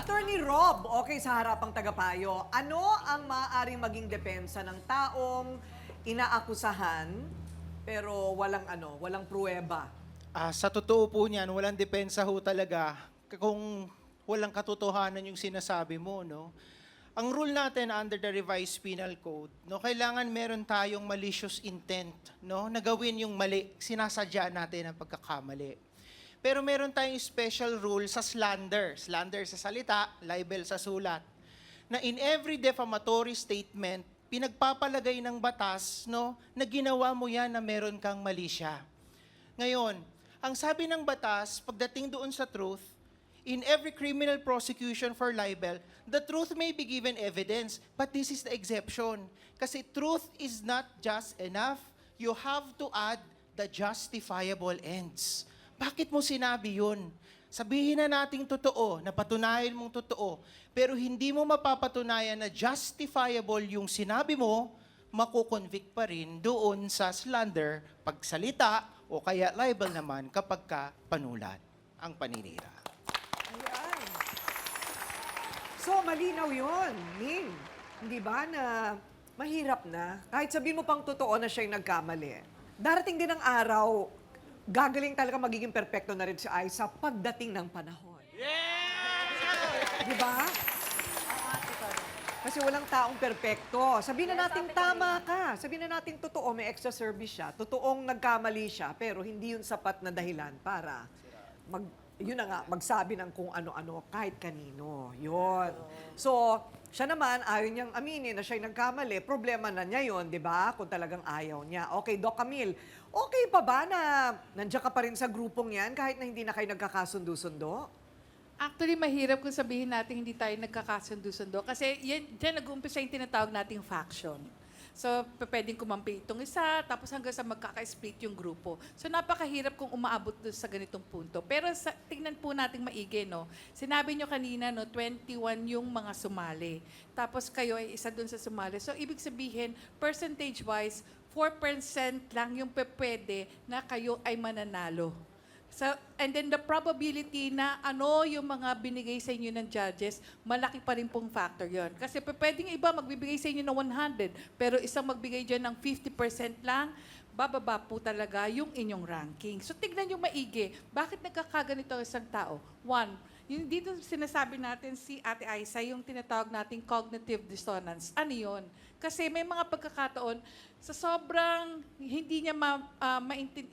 Attorney Rob, okay sa harapang tagapayo, ano ang maaaring maging depensa ng taong inaakusahan pero walang pruweba? Sa totoo po niyan, walang depensa ho talaga kung walang katotohanan yung sinasabi mo, no? Ang rule natin under the revised penal code, no, kailangan meron tayong malicious intent, no, na gawin yung mali, sinasadya natin ang pagkakamali. Pero meron tayong special rule sa slander, slander sa salita, libel sa sulat, na in every defamatory statement, pinagpapalagay ng batas, no, na ginawa mo yan na meron kang mali siya. Ngayon, ang sabi ng batas, pagdating doon sa truth, in every criminal prosecution for libel, the truth may be given evidence, but this is the exception. Kasi truth is not just enough. You have to add the justifiable ends. Bakit mo sinabi yun? Sabihin na nating totoo, napatunayan mong totoo, pero hindi mo mapapatunayan na justifiable yung sinabi mo, makukonvict pa rin doon sa slander, pagsalita, o kaya libel naman kapag ka panulat ang paninira. Ayan. So, malinaw yun, Ning. Hindi ba na mahirap na? Kahit sabihin mo pang totoo na siya yung nagkamali. Darating din ang araw, gagaling talaga magiging perpekto na rin si Aiza pagdating ng panahon. Di ba? Kasi walang taong perpekto. Sabihin na natin tama ka. Sabihin na natin totoo, may extra service siya. Totoong nagkamali siya, pero hindi yun sapat na dahilan para magsabi ng kung ano-ano kahit kanino. Yun. So, siya naman, ayaw niyang aminin na siya'y nagkamali. Problema na niya yun, di ba? Kung talagang ayaw niya. Okay, Doc Camille, okay pa ba na nandiyan ka pa rin sa grupong yan kahit na hindi na kayo nagkakasundo-sundo? Actually, mahirap kung sabihin natin hindi tayo nagkakasundo-sundo. Kasi dyan nag-uumpisa yung tinatawag nating faction. So, pwedeng kumampi itong isa, tapos hanggang sa magkaka-split yung grupo. So, napakahirap kung umaabot doon sa ganitong punto. Pero tingnan po natin maigi, no? Sinabi nyo kanina, no, 21 yung mga sumali. Tapos kayo ay isa doon sa sumali. So, ibig sabihin, percentage-wise, 4% lang yung pwede na kayo ay mananalo. So, and then the probability na ano yung mga binigay sa inyo ng judges, malaki pa rin pong factor yon. Kasi pwedeng iba magbibigay sa inyo ng 100, pero isang magbigay dyan ng 50% lang, bababa po talaga yung inyong ranking. So, tignan yung maigi. Bakit nagkakaganito ang isang tao? One, yung dito sinasabi natin si Ate Aiza, yung tinatawag nating cognitive dissonance. Ano yun? Kasi may mga pagkakataon, sa sobrang hindi niya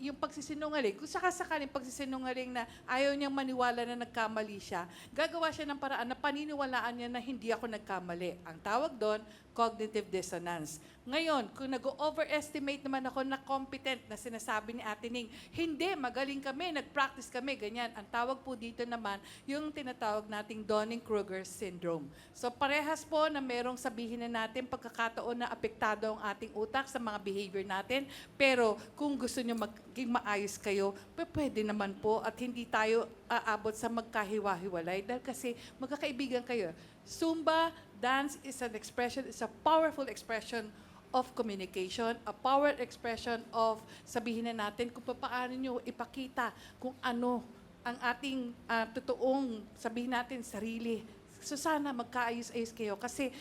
yung pagsisinungaling, kung sakasakaling pagsisinungaling na ayaw niyang maniwala na nagkamali siya, gagawa siya ng paraan na paniniwalaan niya na hindi ako nagkamali. Ang tawag doon, cognitive dissonance. Ngayon, kung nag-overestimate naman ako na competent na sinasabi ni Ate Ning, hindi, magaling kami, nag-practice kami, ganyan. Ang tawag po dito naman, yung tinatawag nating Dunning-Kruger syndrome. So parehas po na merong sabihin na natin pagkakataon na apektado ang ating utak sa mga behavior natin, pero kung gusto nyo maging maayos kayo, pwede naman po at hindi tayo aabot sa magkahiwa-hiwalay dahil kasi magkakaibigan kayo. Zumba, dance is an expression, is a powerful expression of communication, a power expression of sabihin na natin kung paano nyo ipakita kung ano ang ating totoong sabihin natin sarili. So sana magkaayos-ayos kayo kasi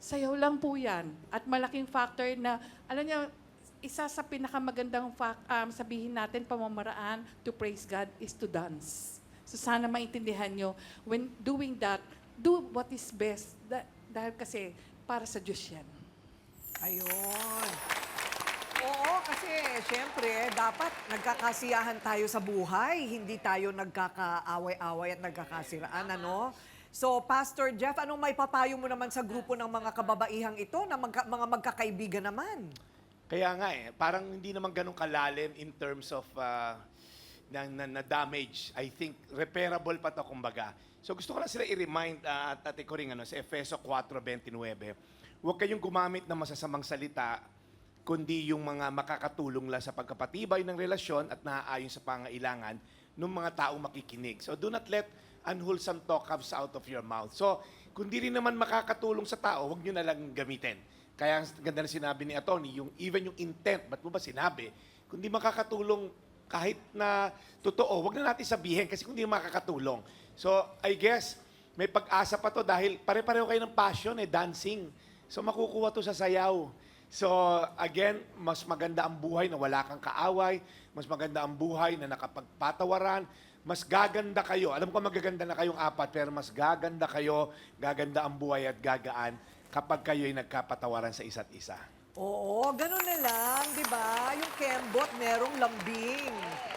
sayaw lang po yan. At malaking factor na, alam niyo, isa sa pinakamagandang sabihin natin, pamamaraan to praise God is to dance. So sana maintindihan nyo, when doing that, do what is best. Dahil kasi para sa Diyos yan. Ayun. Oo, kasi syempre, dapat nagkakasiyahan tayo sa buhay. Hindi tayo nagkakaaway-away at nagkakasiraan, ano? So, Pastor Jeff, anong may papayo mo naman sa grupo ng mga kababaihang ito na mga magkakaibigan naman? Kaya nga parang hindi naman ganun kalalim in terms of na damage. I think repairable pa to kumbaga. So gusto ko lang sila i-remind at Ate Coring sa Efeso 4:29. Huwag kayong gumamit ng masasamang salita kundi yung mga makakatulong lang sa pagkapatibay ng relasyon at naaayon sa pangailangan ng mga taong makikinig. So do not let unwholesome talk comes out of your mouth. So kung di rin naman makakatulong sa tao, huwag nyo na lang gamitin. Kaya ang ganda na sinabi ni Atty, even yung intent, ba't mo ba sinabi? Kung di makakatulong kahit na totoo, wag na natin sabihin kasi kung di makakatulong. So, I guess, may pag-asa pa to dahil pare-pareho kayo ng passion dancing. So makukuha to sa sayaw. So again, mas maganda ang buhay na wala kang kaaway, mas maganda ang buhay na nakapagpatawaran, mas gaganda kayo. Alam ko magaganda na kayong apat, pero mas gaganda kayo, gaganda ang buhay at gagaan kapag kayo'y nagkapatawaran sa isa't isa. Oo, ganun na lang, di ba? Yung kembot, merong lambing.